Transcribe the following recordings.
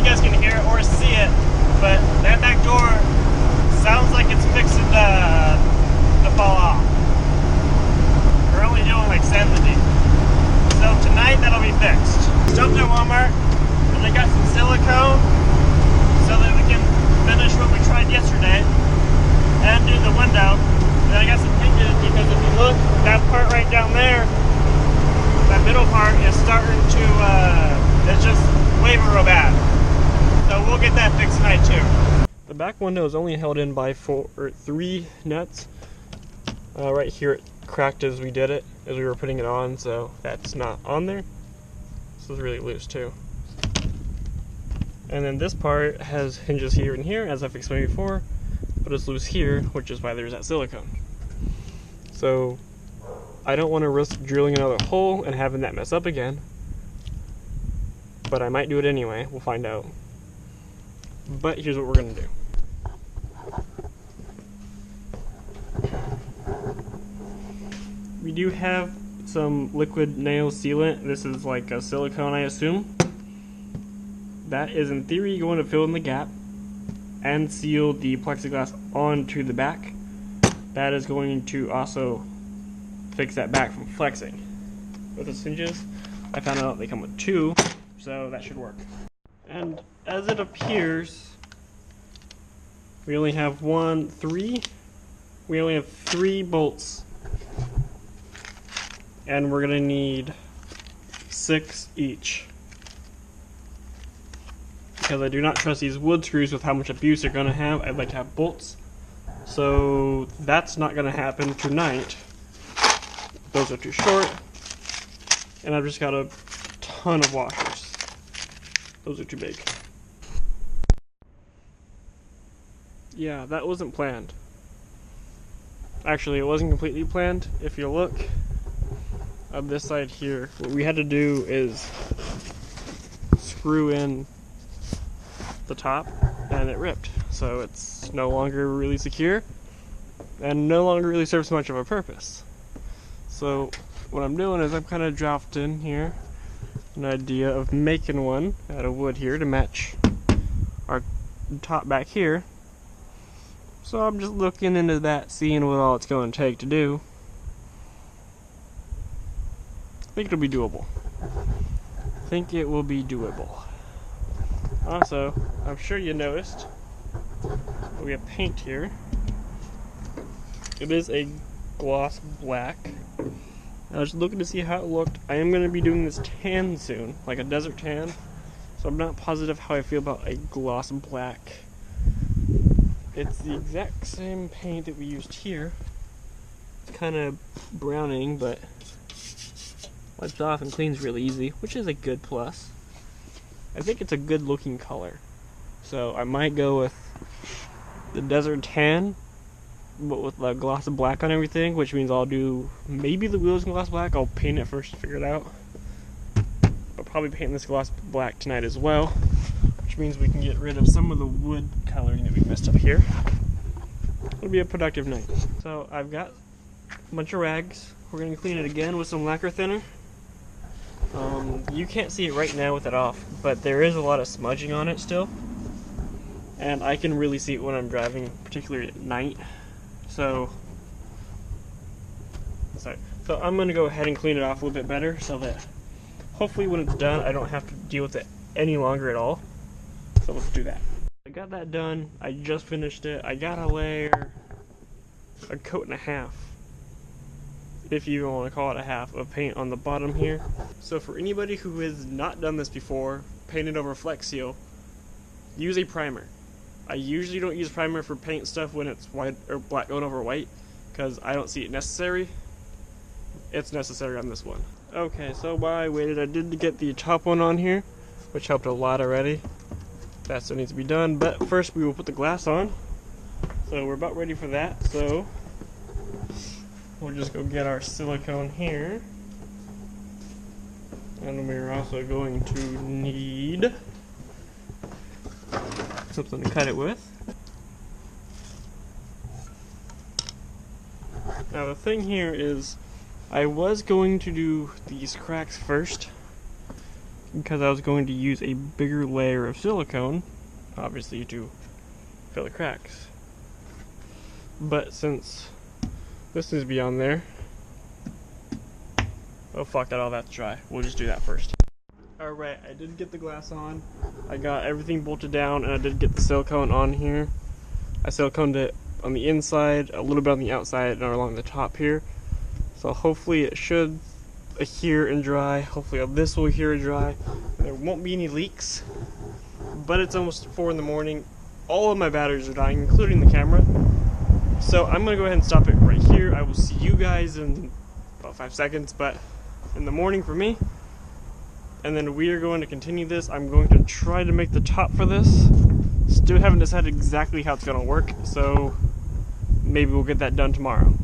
guys can hear it or see it, but that back door sounds like it's fixing to fall off. We're only doing like 70. So tonight that'll be fixed. Stopped at Walmart and I got some silicone so that we can finish what we tried yesterday and do the window. Then I got some hinges because if you look, that part right down there, that middle part is starting to, it's just waving real bad. So we'll get that fixed tonight too. The back window is only held in by 3 nuts. Right here it cracked as we did it, as we were putting it on, so that's not on there. This is really loose too. And then this part has hinges here and here, as I've explained before, but it's loose here, which is why there's that silicone. So I don't want to risk drilling another hole and having that mess up again, but I might do it anyway. We'll find out. But here's what we're going to do. We do have some liquid nail sealant. This is like a silicone, I assume. That is in theory going to fill in the gap and seal the plexiglass onto the back. That is going to also fix that back from flexing. With the hinges, I found out they come with 2, so that should work. And as it appears, we only have 3 bolts, and we're gonna need 6 each. Because I do not trust these wood screws with how much abuse they're gonna have. I'd like to have bolts. So that's not gonna happen tonight. Those are too short. And I've just got a ton of washers. Those are too big. Yeah, that wasn't planned. Actually, it wasn't completely planned. If you look on this side here, what we had to do is screw in the top, and it ripped. So it's no longer really secure, and no longer really serves much of a purpose. So what I'm doing is I'm kind of drafting here an idea of making one out of wood here to match our top back here. So I'm just looking into that, seeing what all it's going to take to do. I think it'll be doable. I think it will be doable. Also, I'm sure you noticed we have paint here. It is a gloss black. I was looking to see how it looked. I am going to be doing this tan soon, like a desert tan. So I'm not positive how I feel about a gloss black. It's the exact same paint that we used here. It's kind of browning, but wipes off and cleans really easy, which is a good plus. I think it's a good looking color. So I might go with the desert tan, but with the gloss black on everything, which means I'll do maybe the wheels in gloss black. I'll paint it first to figure it out. I'll probably paint this gloss black tonight as well, which means we can get rid of some of the wood coloring that we messed up here. It'll be a productive night. So I've got a bunch of rags. We're going to clean it again with some lacquer thinner. You can't see it right now with it off, but there is a lot of smudging on it still. And I can really see it when I'm driving, particularly at night. So I'm going to go ahead and clean it off a little bit better so that hopefully when it's done I don't have to deal with it any longer at all. So let's do that. I got that done. I just finished it. I got a layer, a coat and a half, if you even want to call it a half, of paint on the bottom here. So for anybody who has not done this before, painted over Flex Seal, use a primer. I usually don't use primer for paint stuff when it's white or black going over white, because I don't see it necessary. It's necessary on this one. Okay, so while I waited, I did get the top one on here, which helped a lot already. That still needs to be done, but first we will put the glass on. So we're about ready for that, so we'll just go get our silicone here. And we're also going to need something to cut it with. Now the thing here is, I was going to do these cracks first, because I was going to use a bigger layer of silicone, obviously to fill the cracks. But since this needs to be on there, oh fuck that, all that's dry. We'll just do that first. Alright, I did get the glass on. I got everything bolted down, and I did get the silicone on here. I siliconed it on the inside, a little bit on the outside, and along the top here. So hopefully it should adhere and dry. Hopefully this will adhere and dry. There won't be any leaks. But it's almost 4 in the morning. All of my batteries are dying, including the camera. So I'm going to go ahead and stop it right here. I will see you guys in about 5 seconds, but in the morning for me. And then we are going to continue this. I'm going to try to make the top for this. Still haven't decided exactly how it's going to work, so maybe we'll get that done tomorrow.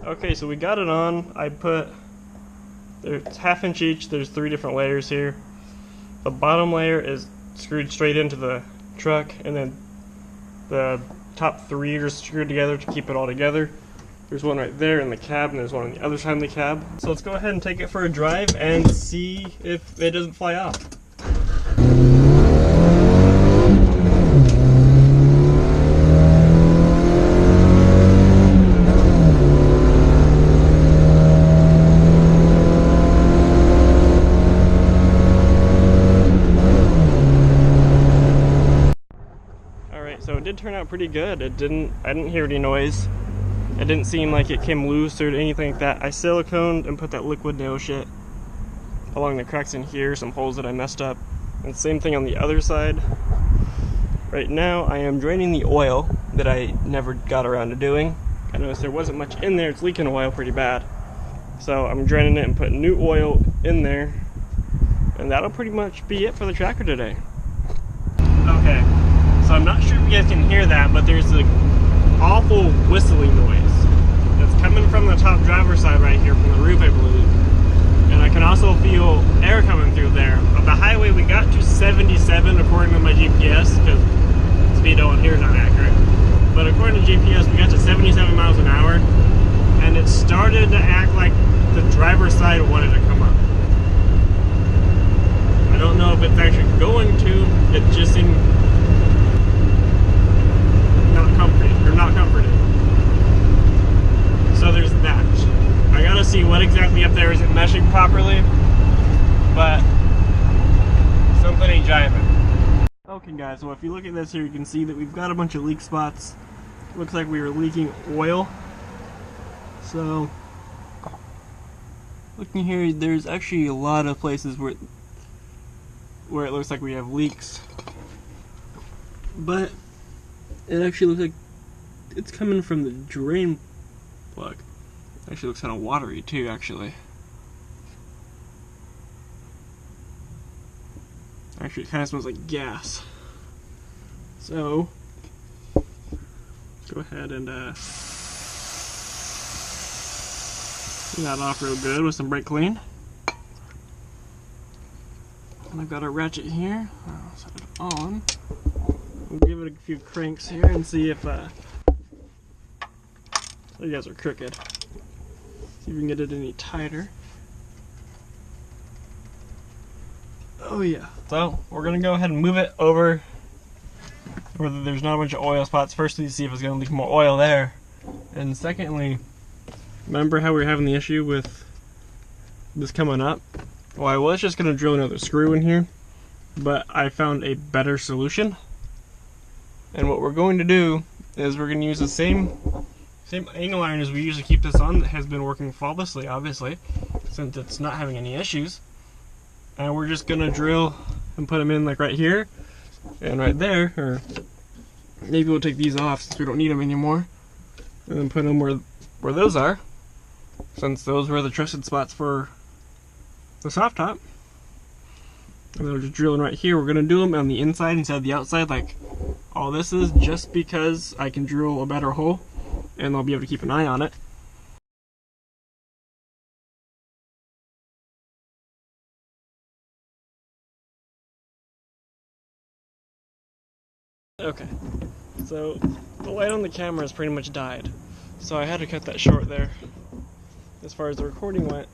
Okay, so we got it on. I put, there's 1/2 inch each, there's 3 different layers here. The bottom layer is screwed straight into the truck, and then the top 3 are screwed together to keep it all together. There's one right there in the cab, and there's one on the other side of the cab. So let's go ahead and take it for a drive and see if it doesn't fly off. So it did turn out pretty good. I didn't hear any noise. It didn't seem like it came loose or anything like that. I siliconed and put that liquid nail shit along the cracks in here, some holes that I messed up. And same thing on the other side. Right now I am draining the oil that I never got around to doing. I noticed there wasn't much in there. It's leaking oil pretty bad. So I'm draining it and putting new oil in there. And that'll pretty much be it for the tractor today. Okay. So I'm not sure if you guys can hear that, but there's an awful whistling noise that's coming from the top driver's side right here, from the roof, I believe. And I can also feel air coming through there. On the highway, we got to 77 according to my GPS, because speed on here is not accurate. But according to GPS, we got to 77 miles an hour, and it started to act like the driver's side wanted to come up. I don't know if it's actually going to. It just seemed not comforting. So there's that. I gotta see what exactly up there isn't meshing properly, but something ain't jiving. Okay guys, so if you look at this here, you can see that we've got a bunch of leak spots. Looks like we were leaking oil. So looking here, there's actually a lot of places where it looks like we have leaks, but it actually looks like it's coming from the drain plug. Actually looks kind of watery too, actually. Actually, it kind of smells like gas. So, let's go ahead and clean that off real good with some brake clean. And I've got a ratchet here. I'll set it on. We'll give it a few cranks here and see if you guys are crooked. See if we can get it any tighter. Oh yeah. So we're gonna go ahead and move it over where there's not a bunch of oil spots. Firstly, see if it's gonna leak more oil there. And secondly, remember how we were having the issue with this coming up? Well, I was just gonna drill another screw in here, but I found a better solution. And what we're going to do is we're going to use the same angle iron as we usually keep this on, that has been working flawlessly, obviously, since it's not having any issues. And we're just going to drill and put them in like right here and right there, or maybe we'll take these off since we don't need them anymore, and then put them where those are, since those were the trusted spots for the soft top. And then we're just drilling right here. We're going to do them on the inside instead of the outside, like All this is just because I can drill a better hole and I'll be able to keep an eye on it. Okay, so the light on the camera has pretty much died, so I had to cut that short there as far as the recording went.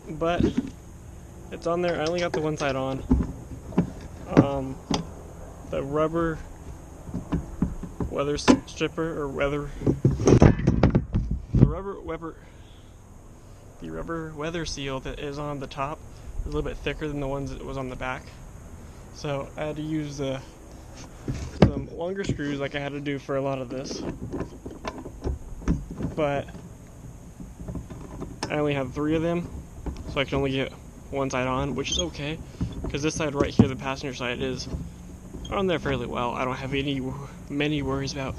But it's on there. I only got the one side on. The rubber weather stripper or the rubber weather seal that is on the top is a little bit thicker than the ones that was on the back. So I had to use some longer screws like I had to do for a lot of this. But I only have 3 of them, so I can only get one side on, which is okay, because this side right here, the passenger side, is on there fairly well. I don't have many worries about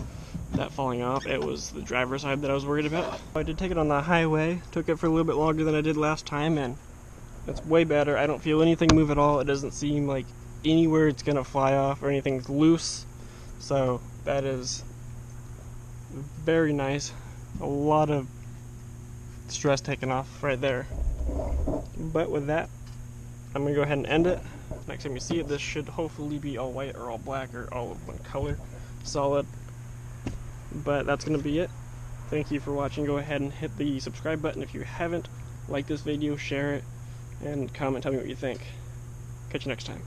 that falling off. It was the driver's side that I was worried about. I did take it on the highway, took it for a little bit longer than I did last time, and it's way better. I don't feel anything move at all. It doesn't seem like anywhere it's gonna fly off or anything's loose, so that is very nice. A lot of stress taken off right there. But with that, I'm gonna go ahead and end it. Next time you see it, this should hopefully be all white or all black or all of one color, solid. But that's gonna be it. Thank you for watching. Go ahead and hit the subscribe button if you haven't. Like this video, share it, and comment, tell me what you think. Catch you next time.